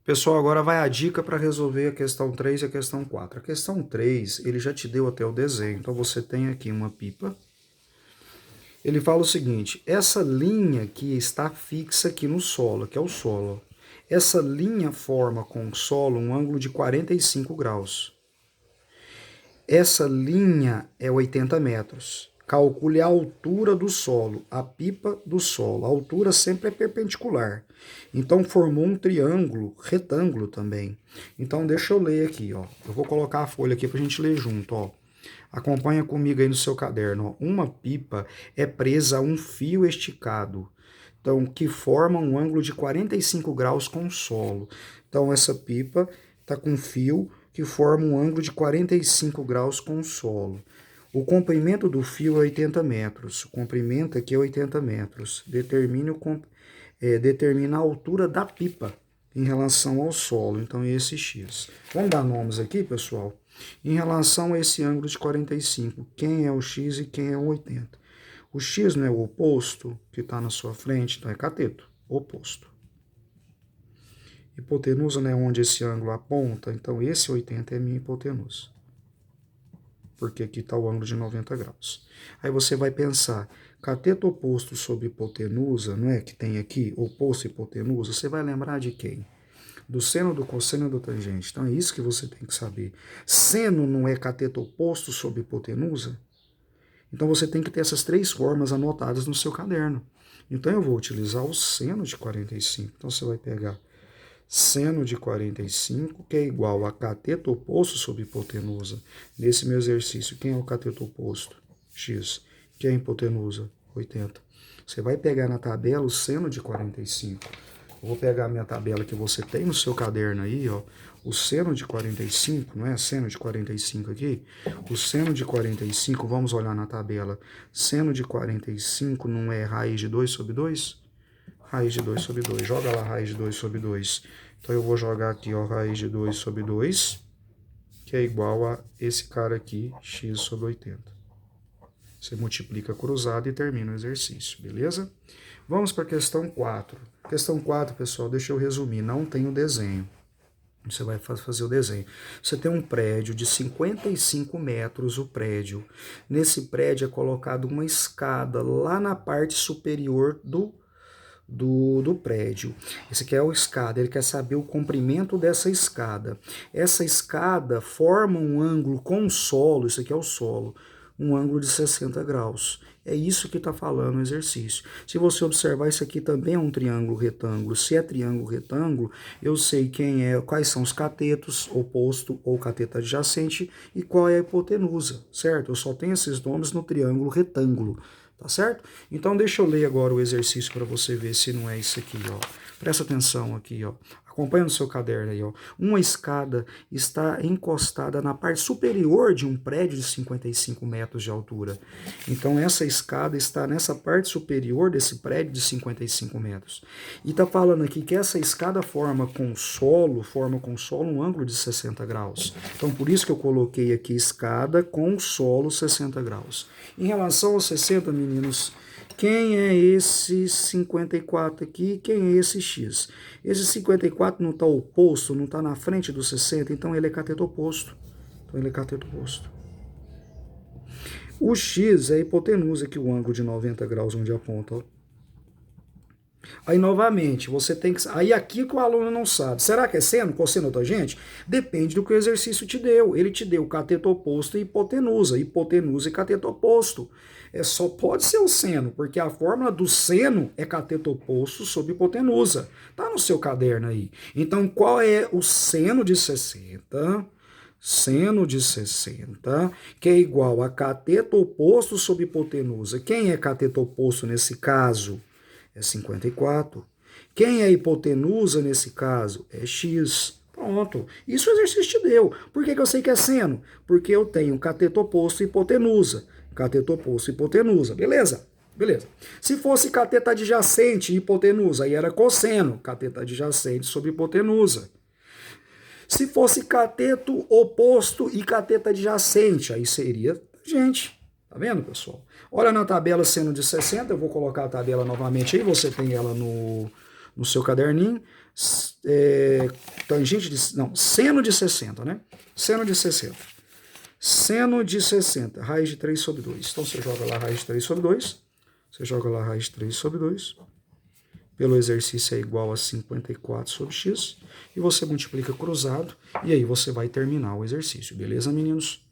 Pessoal, agora vai a dica para resolver a questão 3 e a questão 4. A questão 3, ele já te deu até o desenho. Então, você tem aqui uma pipa. Ele fala o seguinte, essa linha que está fixa aqui no solo, que é o solo, essa linha forma com o solo um ângulo de 45 graus. Essa linha é 80 metros. Calcule a altura do solo, a pipa do solo. A altura sempre é perpendicular. Então, formou um triângulo, retângulo também. Então, deixa eu ler aqui, ó. Eu vou colocar a folha aqui para a gente ler junto, ó. Acompanha comigo aí no seu caderno, ó. Uma pipa é presa a um fio esticado, então, que forma um ângulo de 45 graus com o solo. Então, essa pipa está com um fio que forma um ângulo de 45 graus com o solo. O comprimento do fio é 80 metros. O comprimento aqui é 80 metros. Determina a altura da pipa em relação ao solo. Então, é esse X. Vamos dar nomes aqui, pessoal? Em relação a esse ângulo de 45, quem é o X e quem é o 80? O X não é o oposto que está na sua frente, então é cateto, oposto. Hipotenusa não é onde esse ângulo aponta, então esse 80 é minha hipotenusa. Porque aqui está o ângulo de 90 graus. Aí você vai pensar, cateto oposto sobre hipotenusa, não é que tem aqui, oposto e hipotenusa, você vai lembrar de quem? Do seno, do cosseno e do tangente. Então é isso que você tem que saber. Seno não é cateto oposto sobre hipotenusa? Então você tem que ter essas três formas anotadas no seu caderno. Então eu vou utilizar o seno de 45. Então você vai pegar seno de 45, que é igual a cateto oposto sobre hipotenusa. Nesse meu exercício, quem é o cateto oposto? X. Quem é a hipotenusa? 80. Você vai pegar na tabela o seno de 45. Eu vou pegar a minha tabela que você tem no seu caderno aí, ó. O seno de 45, não é? Seno de 45 aqui. O seno de 45, vamos olhar na tabela. Seno de 45 não é raiz de 2 sobre 2? Raiz de 2 sobre 2. Joga lá raiz de 2 sobre 2. Então eu vou jogar aqui, ó, raiz de 2 sobre 2, que é igual a esse cara aqui, x sobre 80. Você multiplica cruzado e termina o exercício, beleza? Vamos para a questão 4. Questão 4, pessoal, deixa eu resumir, não tem o desenho. Você vai fazer o desenho. Você tem um prédio de 55 metros, o prédio. Nesse prédio é colocado uma escada lá na parte superior do prédio. Esse aqui é a escada, ele quer saber o comprimento dessa escada. Essa escada forma um ângulo com o solo, isso aqui é o solo, um ângulo de 60 graus. É isso que está falando o exercício. Se você observar, isso aqui também é um triângulo retângulo. Se é triângulo retângulo, eu sei quais são os catetos, oposto ou cateto adjacente, e qual é a hipotenusa, certo? Eu só tenho esses nomes no triângulo retângulo, tá certo? Então deixa eu ler agora o exercício para você ver se não é isso aqui, ó. Presta atenção aqui, ó. Acompanha no seu caderno aí, ó. Uma escada está encostada na parte superior de um prédio de 55 metros de altura. Então, essa escada está nessa parte superior desse prédio de 55 metros. E está falando aqui que essa escada forma com o solo um ângulo de 60 graus. Então, por isso que eu coloquei aqui escada com solo 60 graus. Em relação aos 60, meninos, quem é esse 54 aqui? Quem é esse X? Esse 54 não está oposto, não está na frente do 60, então ele é cateto oposto. O X é a hipotenusa, que o ângulo de 90 graus onde aponta. Ó. Aí, novamente, você tem que... Aí, aqui que o aluno não sabe. Será que é seno, cosseno ou tangente? Depende do que o exercício te deu. Ele te deu cateto oposto e hipotenusa. Hipotenusa e cateto oposto. Só pode ser o seno, porque a fórmula do seno é cateto oposto sobre hipotenusa. Tá no seu caderno aí. Então, qual é o seno de 60? Seno de 60, que é igual a cateto oposto sobre hipotenusa. Quem é cateto oposto nesse caso? É 54. Quem é hipotenusa nesse caso? É x. Pronto. Isso o exercício te deu. Por que eu sei que é seno? Porque eu tenho cateto oposto e hipotenusa. Cateto oposto e hipotenusa. Beleza? Beleza. Se fosse cateto adjacente e hipotenusa, aí era cosseno. Cateto adjacente sobre hipotenusa. Se fosse cateto oposto e cateto adjacente, aí seria tangente. Tá vendo, pessoal? Olha na tabela seno de 60, eu vou colocar a tabela novamente aí, você tem ela no seu caderninho. tangente de... Não, seno de 60, né? Seno de 60. Seno de 60, raiz de 3 sobre 2. Então, você joga lá raiz de 3 sobre 2. Você joga lá raiz de 3 sobre 2. Pelo exercício é igual a 54 sobre x. E você multiplica cruzado. E aí você vai terminar o exercício. Beleza, meninos?